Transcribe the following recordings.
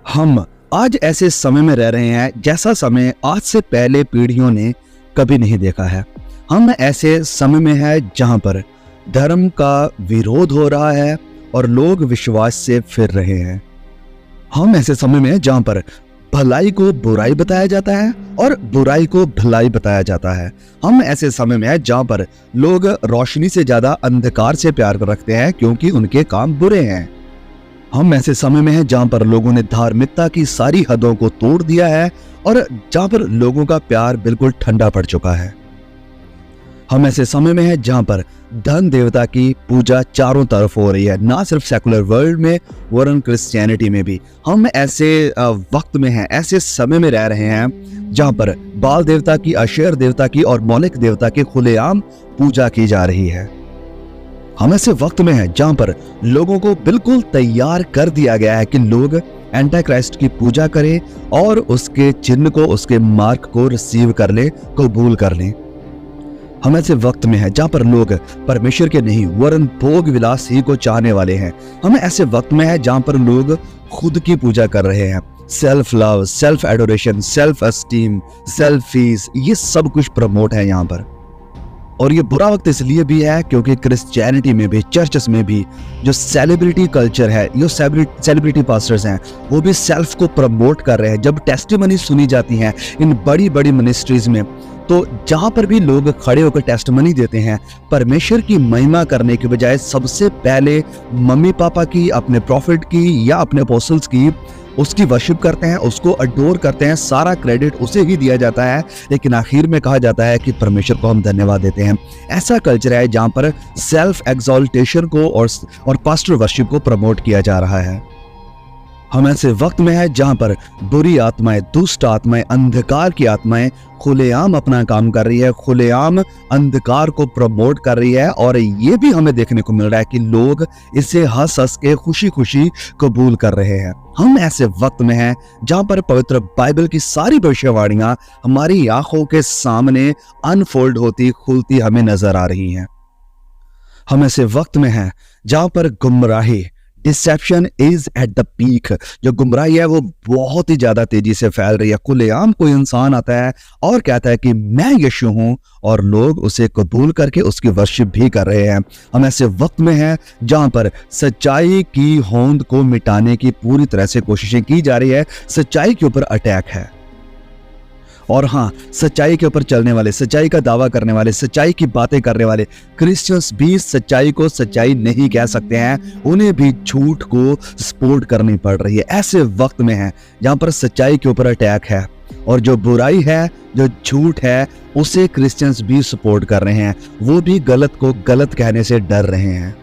हम आज ऐसे समय में रह रहे हैं जैसा समय आज से पहले पीढ़ियों ने कभी नहीं देखा है। हम ऐसे समय में हैं जहां पर धर्म का विरोध हो रहा है और लोग विश्वास से फिर रहे हैं। हम ऐसे समय में हैं जहां पर भलाई को बुराई बताया जाता है और बुराई को भलाई बताया जाता है। हम ऐसे समय में हैं जहां पर लोग रोशनी से ज्यादा अंधकार से प्यार रखते हैं क्योंकि उनके काम बुरे हैं। हम ऐसे समय में हैं जहां पर लोगों ने धार्मिकता की सारी हदों को तोड़ दिया है और जहां पर लोगों का प्यार बिल्कुल ठंडा पड़ चुका है। हम ऐसे समय में हैं जहां पर धन देवता की पूजा चारों तरफ हो रही है, ना सिर्फ सेकुलर वर्ल्ड में वरन क्रिश्चियनिटी में भी। हम ऐसे वक्त में हैं, ऐसे समय में रह रहे हैं जहां पर बाल देवता की, अशेर देवता की और मोलेक देवता की खुलेआम पूजा की जा रही है। हम ऐसे वक्त में हैं जहां पर लोगों को बिल्कुल तैयार कर दिया गया है कि लोग एंटी क्राइस्ट की पूजा करें और उसके चिन्ह को, उसके मार्क को रिसीव कर ले, कबूल कर लें। हम ऐसे वक्त में हैं जहां पर लोग परमेश्वर के नहीं वरन भोग विलास ही को चाहने वाले हैं। हम ऐसे वक्त में हैं जहां पर लोग खुद की पूजा कर रहे हैं। Self love, self adoration, self esteem, selfies, ये सब कुछ प्रमोट है यहाँ पर। और ये बुरा वक्त इसलिए भी है क्योंकि क्रिश्चियनिटी में भी, चर्चेस में भी जो सेलिब्रिटी कल्चर है, जो सेलिब्रिटी पास्टर्स हैं, वो भी सेल्फ को प्रमोट कर रहे हैं। जब टेस्टिमनी सुनी जाती हैं इन बड़ी बड़ी मिनिस्ट्रीज में, तो जहां पर भी लोग खड़े होकर टेस्टिमनी देते हैं, परमेश्वर की महिमा करने के बजाय सबसे पहले मम्मी पापा की, अपने प्रॉफिट की या अपने अपोस्टल्स की, उसकी वर्शिप करते हैं, उसको अडोर करते हैं, सारा क्रेडिट उसे ही दिया जाता है। लेकिन आखिर में कहा जाता है कि परमेश्वर को हम धन्यवाद देते हैं। ऐसा कल्चर है जहां पर सेल्फ एक्सॉल्टेशन को और पास्टर वर्शिप को प्रमोट किया जा रहा है। हम ऐसे वक्त में हैं जहां पर बुरी आत्माएं, दुष्ट आत्माएं, अंधकार की आत्माएं खुलेआम अपना काम कर रही है, खुलेआम अंधकार को प्रमोट कर रही है। और ये भी हमें देखने को मिल रहा है कि लोग इसे हंस हंस के खुशी खुशी कबूल कर रहे हैं। हम ऐसे वक्त में हैं जहां पर पवित्र बाइबल की सारी भविष्यवाणियां हमारी आंखों के सामने अनफोल्ड होती, खुलती हमें नजर आ रही हैं। हम ऐसे वक्त में हैं जहां पर गुमराही, deception is at the peak, जो गुमराही है वो बहुत ही ज्यादा तेजी से फैल रही है। खुलेआम कोई इंसान आता है और कहता है कि मैं यीशु हूं और लोग उसे कबूल करके उसकी वर्शिप भी कर रहे हैं। हम ऐसे वक्त में हैं जहां पर सच्चाई की होंद को मिटाने की पूरी तरह से कोशिशें की जा रही है। सच्चाई के ऊपर अटैक है। और हाँ, सच्चाई के ऊपर चलने वाले, सच्चाई का दावा करने वाले, सच्चाई की बातें करने वाले क्रिश्चियंस भी सच्चाई को सच्चाई नहीं कह सकते हैं, उन्हें भी झूठ को सपोर्ट करनी पड़ रही है। ऐसे वक्त में है जहां पर सच्चाई के ऊपर अटैक है और जो बुराई है, जो झूठ है, उसे क्रिश्चियंस भी सपोर्ट कर रहे हैं। वो भी गलत को गलत कहने से डर रहे हैं।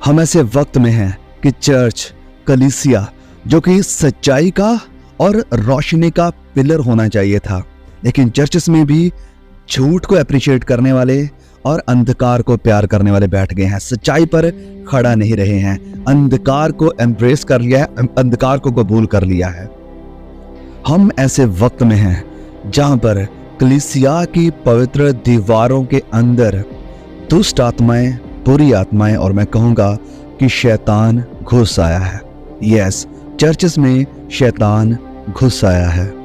हम ऐसे वक्त में हैं कि चर्च, कलीसिया, जो कि सच्चाई का और रोशनी का पिलर होना चाहिए था, लेकिन चर्चेस में भी झूठ को अप्रिशिएट करने वाले और अंधकार को प्यार करने वाले बैठ गए हैं। सच्चाई पर खड़ा नहीं रहे हैं, अंधकार को एम्ब्रेस कर लिया है, अंधकार को कबूल कर लिया है। हम ऐसे वक्त में हैं जहां पर कलीसिया की पवित्र दीवारों के अंदर दुष्ट आत्माएं, बुरी आत्माएं और मैं कहूंगा कि शैतान घुस आया है। यस, चर्चेस में शैतान घुस आया है।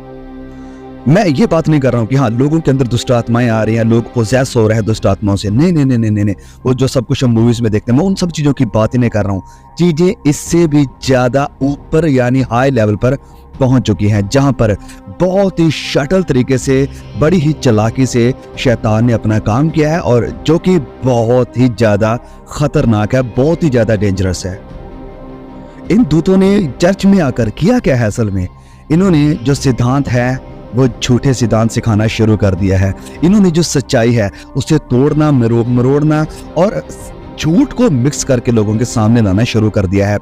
मैं ये बात नहीं कर रहा हूं कि हाँ, लोगों के अंदर दुष्ट आत्माएं आ रही हैं, लोग पोजेस हो रहे हैं दुष्ट आत्माओं से। नहीं नहीं नहीं नहीं नहीं, वो जो सब कुछ हम मूवीज में देखते हैं, मैं उन सब चीजों की बात ही नहीं कर रहा हूं। चीजें इससे भी ज्यादा ऊपर यानी हाई लेवल पर पहुंच चुकी हैं, जहां पर बहुत ही शटल तरीके से, बड़ी ही चालाकी से शैतान ने अपना काम किया है और जो कि बहुत ही ज्यादा खतरनाक है, बहुत ही ज्यादा डेंजरस है। इन दूतों ने चर्च में आकर किया क्या है? असल में इन्होंने जो सिद्धांत है वो झूठे सिद्धांत सिखाना शुरू कर दिया है। इन्होंने जो सच्चाई है उसे तोड़ना, मरोड़ना और झूठ को मिक्स करके लोगों के सामने लाना शुरू कर दिया है।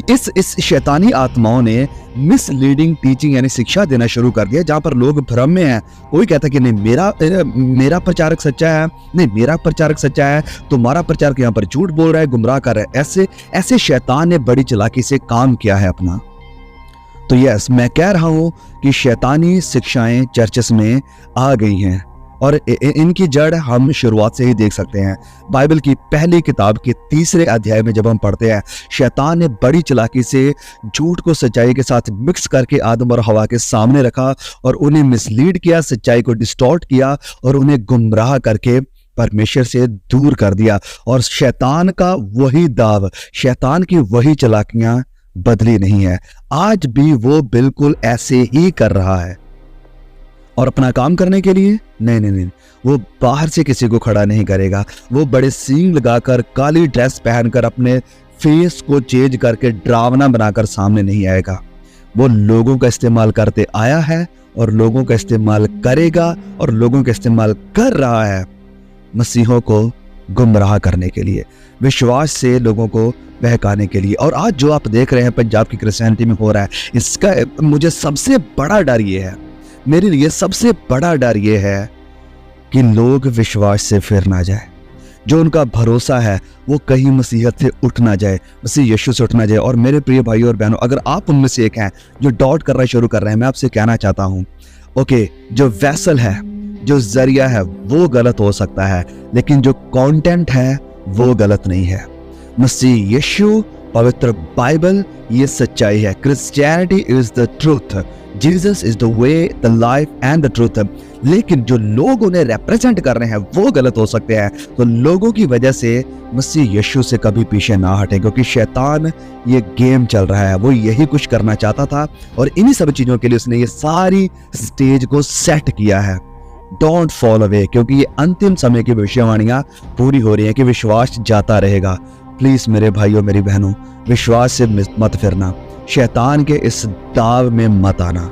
इस शैतानी आत्माओं ने मिसलीडिंग टीचिंग यानी शिक्षा देना शुरू कर दिया, जहां पर लोग भ्रम में हैं। कोई कहता है कि नहीं, मेरा प्रचारक सच्चा है, नहीं मेरा प्रचारक सच्चा है, तुम्हारा प्रचारक यहाँ पर झूठ बोल रहा है, गुमराह कर रहा है। ऐसे शैतान ने बड़ी चालाकी से काम किया है अपना। तो यस, मैं कह रहा हूं कि शैतानी शिक्षाएं चर्चेस में आ गई हैं और इनकी जड़ हम शुरुआत से ही देख सकते हैं। बाइबल की पहली किताब के 3 अध्याय में जब हम पढ़ते हैं, शैतान ने बड़ी चालाकी से झूठ को सच्चाई के साथ मिक्स करके आदम और हवा के सामने रखा और उन्हें मिसलीड किया, सच्चाई को डिस्टॉर्ट किया और उन्हें गुमराह करके परमेश्वर से दूर कर दिया। और शैतान का वही दाव, शैतान की वही चालाकियां बदली नहीं है। आज भी वो बिल्कुल ऐसे ही कर रहा है। और अपना काम करने के लिए नहीं, वो बाहर से किसी को खड़ा नहीं करेगा। वो बड़े सींग लगाकर, काली ड्रेस पहनकर, अपने फेस को चेंज करके डरावना बनाकर सामने नहीं आएगा। वो लोगों का इस्तेमाल करते आया है और लोगों का इस्तेमाल करेगा और लोगों का इस्तेमाल कर रहा है मसीहों को गुमराह करने के लिए, विश्वास से लोगों को बहकाने के लिए। और आज जो आप देख रहे हैं पंजाब की क्रिश्चियनिटी में हो रहा है, इसका मुझे सबसे बड़ा डर ये है, मेरे लिए सबसे बड़ा डर ये है कि लोग विश्वास से फिर ना जाए। जो उनका भरोसा है वो कहीं मसीहत से उठ ना जाए, मसीह यीशु से उठ ना जाए। और मेरे प्रिय भाइयों और बहनों, अगर आप उनमें से एक हैं जो डाउट करना शुरू कर रहे हैं, मैं आपसे कहना चाहता हूँ, ओके, जो वैसल है, जो जरिया है, वो गलत हो सकता है, लेकिन जो कंटेंट है वो गलत नहीं है। मसीह यीशु, पवित्र बाइबल, ये सच्चाई है। Christianity is the truth, Jesus is the way, the life and the truth. लेकिन जो लोग उन्हें रिप्रेजेंट कर रहे हैं वो गलत हो सकते हैं। तो लोगों की वजह से मसीह यीशु से कभी पीछे ना हटें, क्योंकि शैतान ये गेम चल रहा है, वो यही कुछ करना चाहता था और इन्हीं सब चीजों के लिए उसने ये सारी स्टेज को सेट किया है। डोंट फॉल अवे, क्योंकि ये अंतिम समय की भविष्यवाणियां पूरी हो रही हैं कि विश्वास जाता रहेगा। प्लीज मेरे भाइयों, मेरी बहनों, विश्वास से मत फिरना, शैतान के इस दाव में मत आना।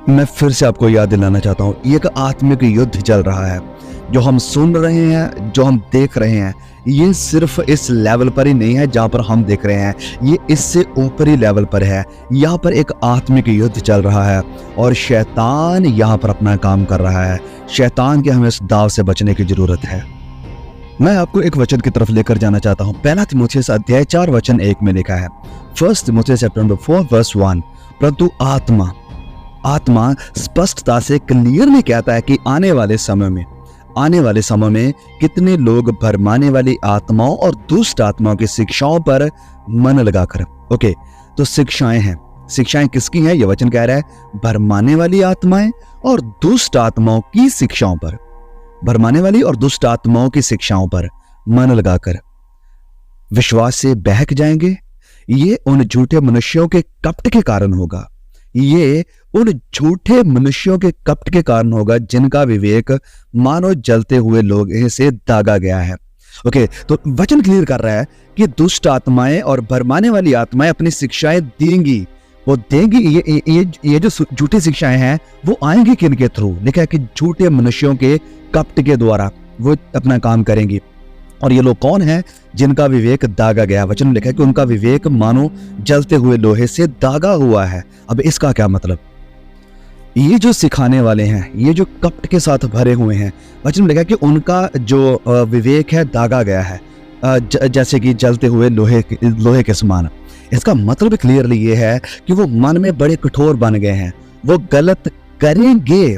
मैं फिर से आपको याद दिलाना चाहता हूँ, ये एक आत्मिक युद्ध चल रहा है। जो हम सुन रहे हैं, जो हम देख रहे हैं, ये सिर्फ इस लेवल पर ही नहीं है जहाँ पर हम देख रहे हैं, ये इससे ऊपरी लेवल पर है। यहाँ पर एक आत्मिक युद्ध चल रहा है और शैतान यहाँ पर अपना काम कर रहा है। शैतान के हमें इस दाव से बचने की जरूरत है। मैं आपको एक वचन की तरफ लेकर जाना चाहता हूँ। पहला तीमुथियुस अध्याय 4 वचन 1 में लिखा है, 1 तीमुथियुस चैप्टर 4 वर्स 1, परंतु आत्मा स्पष्टता से क्लियरली कहता है कि आने वाले समय में कितने लोग भरमाने वाली आत्माओं और दुष्ट आत्माओं की शिक्षाओं पर मन लगाकर, ओके, तो शिक्षाएं किसकी हैं? यह वचन कह रहा है भरमाने वाली आत्माएं और दुष्ट आत्माओं की शिक्षाओं पर, भरमाने वाली और दुष्ट आत्माओं की शिक्षाओं पर मन लगाकर विश्वास से बहक जाएंगे। ये उन झूठे मनुष्यों के कपट के कारण होगा, ये उन झूठे मनुष्यों के कपट के कारण होगा जिनका विवेक मानो जलते हुए लोहे से दागा गया है। ओके, तो वचन क्लियर कर रहा है कि दुष्ट आत्माएं और भरमाने वाली आत्माएं अपनी शिक्षाएं देंगी, वो देंगी। ये जो झूठी शिक्षाएं हैं वो आएंगी किनके थ्रू? लिखा है कि झूठे मनुष्यों के कपट के द्वारा वो अपना काम करेंगी। और ये लोग कौन हैं? जिनका विवेक दागा गया। वचन में लिखा है कि उनका विवेक मानो जलते हुए लोहे से दागा हुआ है। अब इसका क्या मतलब? ये जो सिखाने वाले हैं, ये जो कपट के साथ भरे हुए हैं, वचन में लिखा है कि उनका जो विवेक है दागा गया है, जैसे कि जलते हुए लोहे के समान। इसका मतलब क्लियरली ये है कि वो मन में बड़े कठोर बन गए हैं। वो गलत करेंगे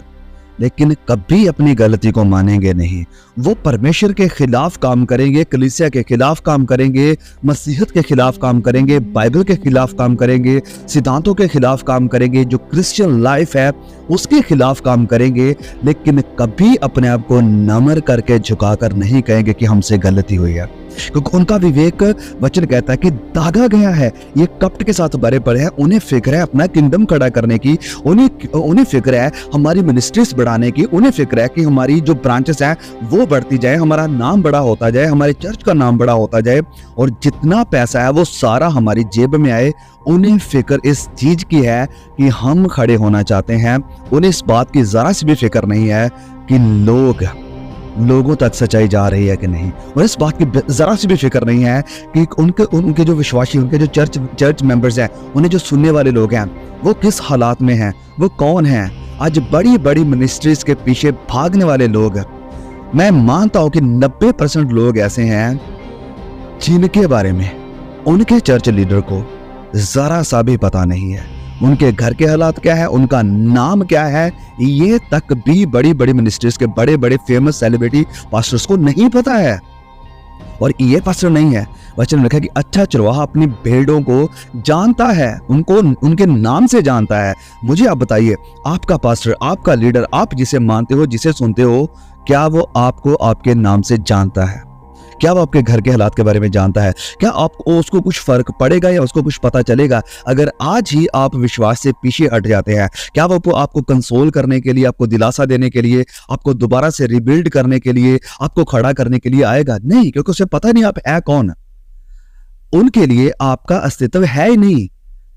लेकिन कभी अपनी गलती को मानेंगे नहीं। वो परमेश्वर के खिलाफ काम करेंगे, कलीसिया के खिलाफ काम करेंगे, मसीहत के खिलाफ काम करेंगे, बाइबल के खिलाफ काम करेंगे, सिद्धांतों के खिलाफ काम करेंगे, जो क्रिश्चियन लाइफ है उसके खिलाफ काम करेंगे, लेकिन कभी अपने आप को नम्र करके झुकाकर नहीं कहेंगे कि हमसे गलती हुई है, क्योंकि उनका विवेक, वचन कहता है कि दागा गया है। ये कपट के साथ भरे पड़े हैं। उन्हें फिक्र है अपना किंगडम खड़ा करने की, उन्हें फिक्र है हमारी मिनिस्ट्रीज बढ़ाने की, उन्हें फिक्र है कि हमारी जो ब्रांचेस हैं वो बढ़ती जाए, हमारा नाम बड़ा होता जाए, हमारे चर्च का नाम बड़ा होता जाए और जितना पैसा है वो सारा हमारी जेब में आए। उन्हें फिक्र इस चीज की है कि हम खड़े होना चाहते हैं। उन्हें इस बात की जरा सी भी फिक्र नहीं है कि लोगों तक सच्चाई जा रही है कि नहीं, और इस बात की जरा सी भी फिक्र नहीं है कि उनके जो विश्वासी, उनके जो चर्च मेंबर्स हैं, उन्हें जो सुनने वाले लोग हैं वो किस हालात में हैं, वो कौन हैं। आज बड़ी बड़ी मिनिस्ट्रीज के पीछे भागने वाले लोग, मैं मानता हूं कि 90% लोग ऐसे हैं जिनके बारे में उनके चर्च लीडर को जरा सा भी पता नहीं है। उनके घर के हालात क्या है, उनका नाम क्या है, ये तक भी बड़ी बड़ी मिनिस्ट्रीज के बड़े बड़े फेमस सेलिब्रिटी पास्टर्स को नहीं पता है। और ये पास्टर नहीं है, वचन में लिखा है कि अच्छा चरवाहा अपनी भेड़ों को जानता है, उनको उनके नाम से जानता है। मुझे आप बताइए, आपका पास्टर, आपका लीडर, आप जिसे मानते हो, जिसे सुनते हो, क्या वो आपको आपके नाम से जानता है? क्या वो आपके घर के हालात के बारे में जानता है? क्या आपको उसको कुछ फर्क पड़ेगा या उसको कुछ पता चलेगा अगर आज ही आप विश्वास से पीछे हट जाते हैं? क्या वो आपको कंसोल करने के लिए, आपको दिलासा देने के लिए, आपको दोबारा से रिबिल्ड करने के लिए, आपको खड़ा करने के लिए आएगा? नहीं, क्योंकि उसे पता नहीं आप है कौन। उनके लिए आपका अस्तित्व है ही नहीं,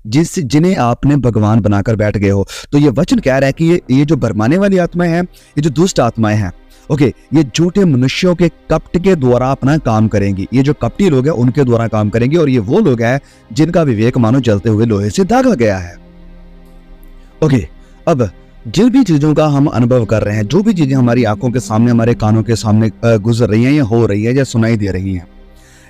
जिन्हें आपने भगवान बनाकर बैठ गए हो। तो ये वचन कह रहा है कि ये जो भरमाने वाली आत्माएं हैं, ये जो दुष्ट आत्माएं हैं, ओके, ये झूठे मनुष्यों के कपट के द्वारा अपना काम करेंगी। ये जो कपटी लोग हैं उनके द्वारा काम करेंगे, और ये वो लोग हैं जिनका विवेक मानो जलते हुए लोहे से दागा गया है। ओके, अब जिन भी चीजों का हम अनुभव कर रहे हैं, जो भी चीजें हमारी आंखों के सामने, हमारे कानों के सामने गुजर रही हैं या हो रही है या सुनाई दे रही हैं,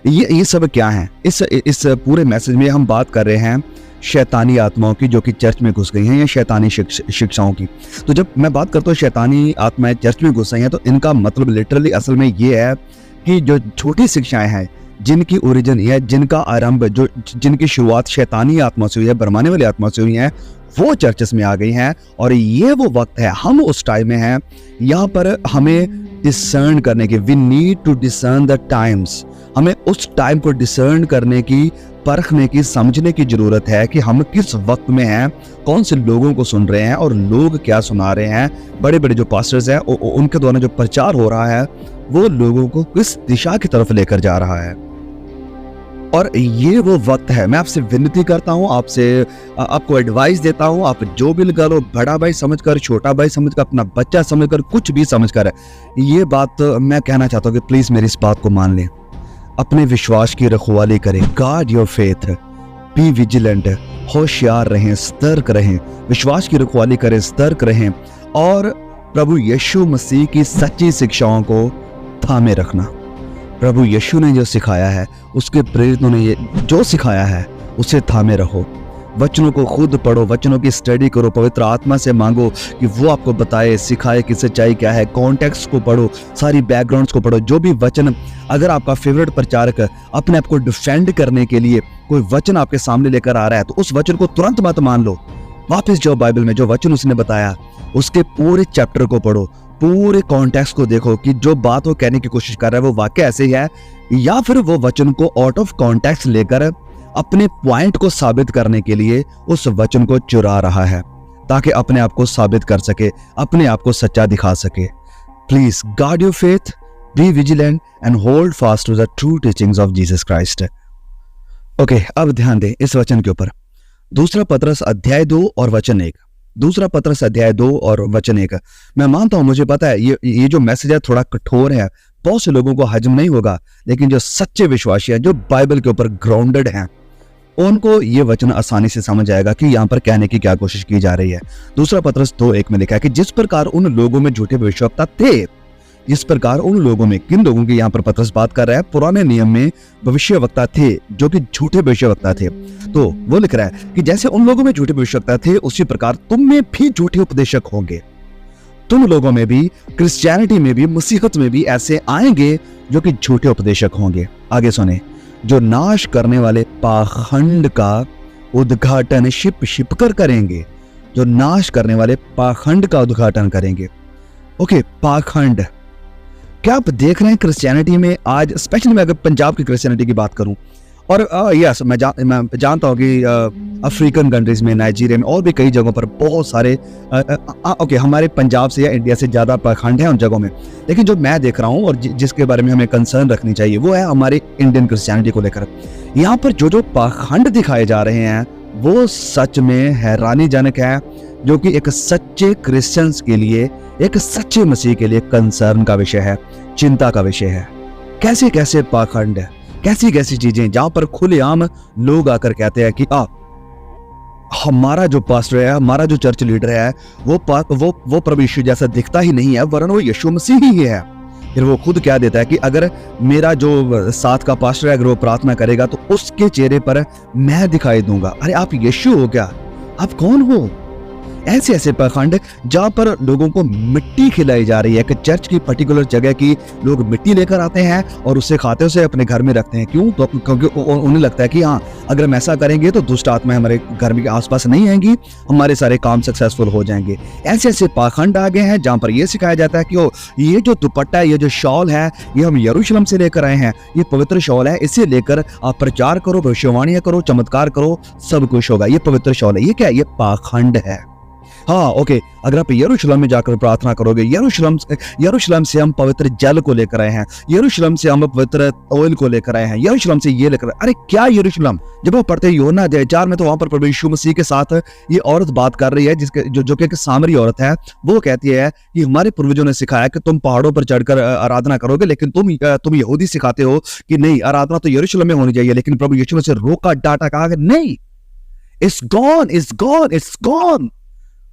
ये सब क्या है? इस पूरे मैसेज में हम बात कर रहे हैं शैतानी आत्माओं की, जो कि चर्च में घुस गई हैं, या शैतानी शिक्षाओं की। तो जब मैं बात करता हूँ शैतानी आत्माएं चर्च में घुस गई हैं, तो इनका मतलब लिटरली असल में ये है कि जो छोटी शिक्षाएं हैं, जिनकी ओरिजिन या जिनका आरंभ, जिनकी शुरुआत शैतानी आत्मा से हुई है, भरमाने वाली आत्मा से हुई है, वो चर्चेस में आ गई हैं। और ये वो वक्त है, हम उस टाइम में हैं, यहाँ पर हमें डिसर्न करने की, we need to discern the times. हमें उस टाइम को डिसर्न करने की, परखने की, समझने की जरूरत है कि हम किस वक्त में हैं, कौन से लोगों को सुन रहे हैं और लोग क्या सुना रहे हैं। बड़े बड़े जो पास्टर्स हैं, उनके द्वारा जो प्रचार हो रहा है, वो लोगों को किस दिशा की तरफ लेकर जा रहा है। और ये वो वक्त है, मैं आपसे विनती करता हूँ, आपको एडवाइस देता हूँ, आप जो भी लगा लो, बड़ा भाई समझकर, छोटा भाई समझकर, अपना बच्चा समझकर, कुछ भी समझकर, ये बात मैं कहना चाहता हूँ कि प्लीज मेरी इस बात को मान लें। अपने विश्वास की रखवाली करें, guard your faith, be vigilant, होशियार रहें, सतर्क रहें, विश्वास की रखवाली करें, सतर्क रहें, और प्रभु यीशु मसीह की सच्ची शिक्षाओं को थामे रखना। प्रभु यीशु ने जो सिखाया है, उसके प्रेरितों ने ये जो सिखाया है, उसे थामे रहो। वचनों को खुद पढ़ो, वचनों की स्टडी करो, पवित्र आत्मा से मांगो कि वो आपको बताए, सिखाए कि सच्चाई क्या है। कॉन्टेक्स्ट को पढ़ो, सारी बैकग्राउंड्स को पढ़ो। जो भी वचन, अगर आपका फेवरेट प्रचारक अपने आप को डिफेंड करने के लिए कोई वचन आपके सामने लेकर आ रहा है, तो उस वचन को तुरंत मत मान लो। वापस जाओ बाइबल में, जो वचन उसने बताया उसके पूरे चैप्टर को पढ़ो, पूरे कॉन्टेक्स्ट को देखो कि जो बात वो कहने की कोशिश कर रहा है वो वाकई ऐसे ही है, या फिर वो वचन को आउट ऑफ कॉन्टेक्स्ट लेकर अपने पॉइंट को साबित करने के लिए उस वचन को चुरा रहा है, ताकि अपने आप को साबित कर सके, अपने आप को सच्चा दिखा सके। Please guard your faith, be vigilant and hold fast to the true teachings of Jesus Christ. Okay, अब ध्यान दें इस वचन के ऊपर। दूसरा पतरस अध्याय 2 और वचन 1। दूसरा पतरस अध्याय 2 और वचन 1। मैं मानता हूं, मुझे पता है ये जो मैसेज है थोड़ा कठोर है, बहुत से लोगों को हजम नहीं होगा, लेकिन जो सच्चे विश्वासी हैं, जो बाइबल के ऊपर ग्राउंडेड हैं, उनको ये वचन आसानी से समझ आएगा कि यहाँ पर कहने की क्या कोशिश की जा रही है। दूसरा पतरस 2:1 में लिखा है कि जिस प्रकार उन लोगों में झूठे भविष्यवक्ता थे, जिस प्रकार उन लोगों में, किन लोगों की यहाँ पर पतरस बात कर रहा है? पुराने नियम में भविष्यवक्ता थे जो कि झूठे भविष्यवक्ता थे। तो वो लिख रहा है कि जैसे उन लोगों में झूठे भविष्यवक्ता थे, उसी प्रकार तुम में भी झूठे उपदेशक होंगे। तुम लोगों में भी, क्रिश्चियनिटी में भी, मसीहत में भी ऐसे आएंगे जो कि झूठे उपदेशक होंगे। आगे सुने, जो नाश करने वाले पाखंड का उद्घाटन छिप कर करेंगे, जो नाश करने वाले पाखंड का उद्घाटन करेंगे। ओके, पाखंड, क्या आप देख रहे हैं क्रिश्चियनिटी में आज, स्पेशली मैं अगर पंजाब की क्रिश्चियनिटी की बात करूं, और यस मैं जानता हूं कि अफ्रीकन कंट्रीज में, नाइजीरिया में और भी कई जगहों पर बहुत सारे ओके, हमारे पंजाब से या इंडिया से ज़्यादा पाखंड हैं उन जगहों में, लेकिन जो मैं देख रहा हूं और जिसके बारे में हमें कंसर्न रखनी चाहिए, वो है हमारे इंडियन क्रिश्चियनिटी को लेकर। यहाँ पर जो पाखंड दिखाए जा रहे हैं वो सच में हैरानीजनक है, जो कि एक सच्चे क्रिश्चियंस के लिए, एक सच्चे मसीह के लिए कंसर्न का विषय है, चिंता का विषय है। कैसे कैसे पाखंड है, कैसी कैसी चीजें, जहां पर खुलेआम लोग आकर कहते हैं कि हमारा जो पास्टर है, हमारा जो चर्च लीडर है, वो प्रभु यीशु जैसा दिखता ही नहीं है, वरन वो यीशु मसीह ही है। फिर वो खुद क्या देता है कि अगर मेरा जो साथ का पास्टर है, अगर वो प्रार्थना करेगा तो उसके चेहरे पर मैं दिखाई दूंगा। अरे आप यीशु हो क्या? आप कौन हो? ऐसे ऐसे पाखंड जहां पर लोगों को मिट्टी खिलाई जा रही है कि चर्च की पर्टिकुलर जगह की लोग मिट्टी लेकर आते हैं और उससे खाते उसे अपने घर में रखते हैं। क्यों? क्योंकि उन्हें लगता है कि हाँ, अगर हम ऐसा करेंगे तो दुष्ट आत्माएं हमारे घर के आसपास नहीं आएंगी, हमारे सारे काम सक्सेसफुल हो जाएंगे। ऐसे ऐसे पाखंड आ गए हैं जहां पर यह सिखाया जाता है कि ये जो दुपट्टा है, ये जो शॉल है, ये हम यरूशलेम से लेकर आए हैं, ये पवित्र शॉल है, इसे लेकर आप प्रचार करो, भविष्यवाणियां करो, चमत्कार करो, सब कुछ होगा। ये पवित्र शॉल है। ये क्या है? ये पाखंड है। हाँ, ओके, अगर आप यरूशलेम में जाकर प्रार्थना करोगे, यरूशलेम से हम पवित्र जल को लेकर आए हैं, यरूशलेम से हम पवित्र ऑयल को लेकर आए हैं, यरूशलेम से ये लेकर, अरे क्या यरूशलेम? जब आप पढ़ते हैं यूहन्ना अध्याय 4 में, तो वहां पर प्रभु यीशु मसीह के साथ ये औरत बात कर रही है, जिसके जो कि एक सामरी औरत है। वो कहती है कि हमारे पूर्वजों ने सिखाया कि तुम पहाड़ों पर चढ़कर आराधना करोगे, लेकिन तुम यहूदी सिखाते हो कि नहीं, आराधना तो यरूशलेम में होनी चाहिए। लेकिन प्रभु यीशु ने उसे रोका, डांटा, कहा कि नहीं, it's gone, it's gone, it's gone.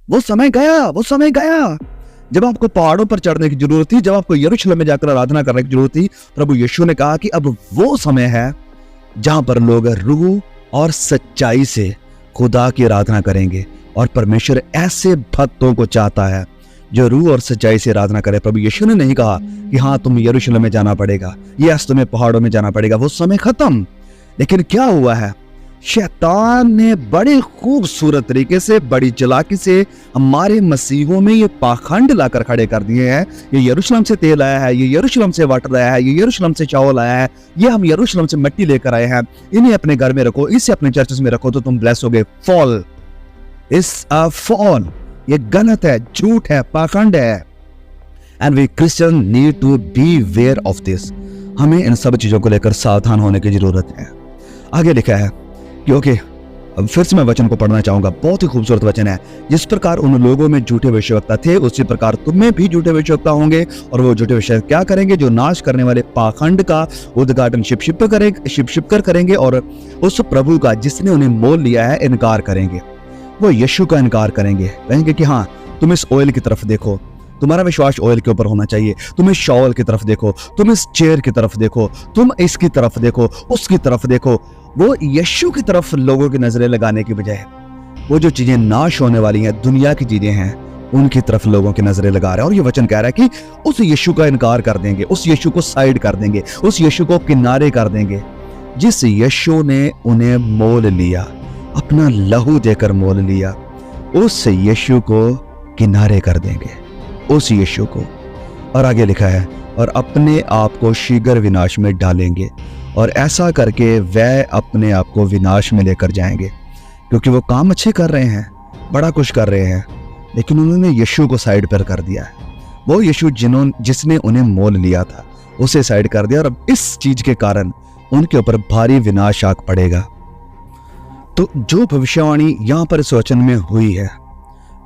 वो समय गया, वो समय गया जब आपको पहाड़ों पर चढ़ने की जरूरत थी, जब आपको यरूशलेम में जाकर आराधना करने की जरूरत थी। प्रभु यीशु ने कहा कि अब वो समय है जहां पर लोग रूह और सच्चाई से खुदा की आराधना करेंगे, और परमेश्वर ऐसे भक्तों को चाहता है जो रूह और सच्चाई से आराधना करे। प्रभु यीशु ने नहीं कहा कि हाँ, तुम यरूशलेम में जाना पड़ेगा, यस, तुम्हें पहाड़ों में जाना पड़ेगा। वो समय खत्म। लेकिन क्या हुआ है? शैतान ने बड़े खूबसूरत तरीके से, बड़ी चालाकी से हमारे मसीहों में ये पाखंड लाकर खड़े कर दिए हैं। ये यरूशलेम से तेल आया है, ये यरूशलेम से वाटर आया है, ये यरूशलेम से चावल आया है, ये हम यरूशलेम से मिट्टी लेकर आए हैं, इन्हें अपने घर में रखो, इसे अपने चर्चेस में रखो तो तुम ब्लेस होगे। Fall is a fall. ये गलत है, झूठ है, पाखंड है। And we Christian need to be aware of this. हमें इन सब चीजों को लेकर सावधान होने की जरूरत है। आगे लिखा है क्योंकि अब फिर से मैं वचन को पढ़ना चाहूंगा, बहुत ही खूबसूरत वचन है। जिस प्रकार उन लोगों में झूठे भविष्यवक्ता थे, उसी प्रकार तुम में भी झूठे भविष्यवक्ता होंगे। और वो झूठे भविष्यवक्ता क्या करेंगे? जो नाश करने वाले पाखंड का उद्घाटन छिप कर करेंगे, और उस प्रभु का जिसने उन्हें मोल लिया है इनकार करेंगे। वो यीशु का इनकार करेंगे, कहेंगे कि हाँ, तुम इस ऑयल की तरफ देखो, तुम्हारा विश्वास ऑयल के ऊपर होना चाहिए, तुम इस शॉल की तरफ देखो, तुम इस चेयर की तरफ देखो, तुम इसकी तरफ देखो, उसकी तरफ देखो। वो यीशु की तरफ लोगों की नजरें लगाने की बजाय वो जो चीजें नाश होने वाली हैं, दुनिया की चीजें हैं, उनकी तरफ लोगों की नजरें लगा रहे हैं। और ये वचन कह रहा है कि उस यीशु का इनकार कर देंगे, उस यीशु को साइड कर देंगे, उस यीशु को किनारे कर देंगे जिस यीशु ने उन्हें मोल लिया, अपना लहू देकर मोल लिया। उस यीशु को किनारे कर देंगे, उस यीशु को। और आगे लिखा है, और अपने आप को शीघ्र विनाश में डालेंगे, और ऐसा करके वह अपने आप को विनाश में लेकर जाएंगे। क्योंकि वो काम अच्छे कर रहे हैं, बड़ा कुछ कर रहे हैं, लेकिन उन्होंने यीशु को साइड पर कर दिया है। वो यीशु जिसने उन्हें मोल लिया था, उसे साइड कर दिया, और अब इस चीज के कारण उनके ऊपर भारी विनाश आ पड़ेगा। तो जो भविष्यवाणी यहाँ पर इस वचन में हुई है,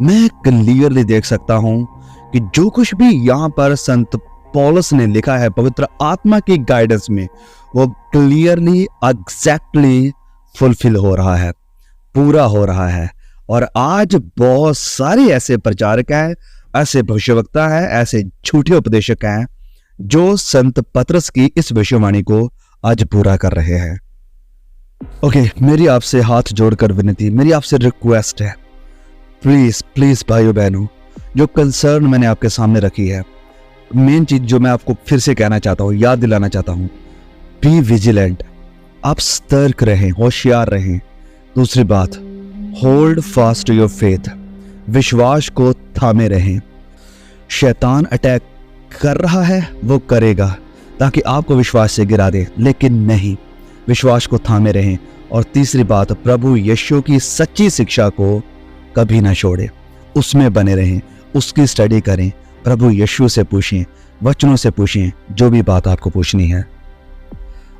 मैं क्लियरली देख सकता हूं कि जो कुछ भी यहाँ पर संत पौलुस ने लिखा है पवित्र आत्मा की गाइडेंस में, वो क्लियरली एग्जैक्टली फुलफिल हो रहा है, पूरा हो रहा है। और आज बहुत सारे ऐसे प्रचारक हैं, ऐसे भविष्यवक्ता हैं, ऐसे झूठे उपदेशक हैं जो संत पतरस की इस भविष्यवाणी को आज पूरा कर रहे हैं। ओके, मेरी आपसे हाथ जोड़कर विनती, मेरी आपसे रिक्वेस्ट है, प्लीज प्लीज भाइयों बहनों, जो कंसर्न मैंने आपके सामने रखी है, मेन चीज जो मैं आपको फिर से कहना चाहता हूं, याद दिलाना चाहता हूं, बी विजिलेंट। आप सतर्क रहें, होशियार रहें। दूसरी बात, होल्ड फास्ट योर फेथ, विश्वास को थामे रहें। शैतान अटैक कर रहा है, वो करेगा ताकि आपको विश्वास से गिरा दे, लेकिन नहीं, विश्वास को थामे रहें। और तीसरी बात, प्रभु यीशु की सच्ची शिक्षा को कभी ना छोड़े, उसमें बने रहें, उसकी स्टडी करें, प्रभु यीशु से पूछें, वचनों से पूछें जो भी बात आपको पूछनी है।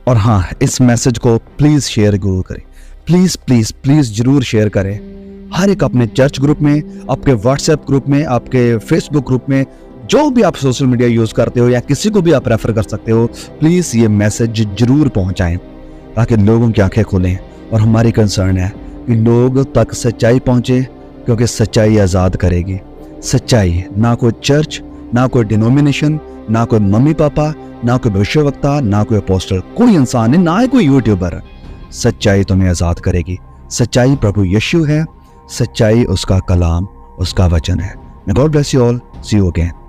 और हाँ, इस मैसेज को प्लीज शेयर जरूर करें, प्लीज प्लीज प्लीज जरूर शेयर करें। हर एक अपने चर्च ग्रुप में, आपके व्हाट्सएप ग्रुप में, आपके फेसबुक ग्रुप में, जो भी आप सोशल मीडिया यूज करते हो या किसी को भी आप रेफर कर सकते हो, प्लीज ये मैसेज जरूर पहुंचाएं ताकि लोगों की आंखें खुलें। और हमारी कंसर्न है कि लोग तक सच्चाई पहुंचे, क्योंकि सच्चाई आजाद करेगी। सच्चाई, ना कोई चर्च, ना कोई डिनोमिनेशन, ना कोई मम्मी पापा, ना कोई भविष्यवक्ता, ना कोई अपोस्टल, कोई इंसान है, ना ही कोई यूट्यूबर। सच्चाई तुम्हें आजाद करेगी। सच्चाई प्रभु यीशु है, सच्चाई उसका कलाम, उसका वचन है। May God bless you all. See you again.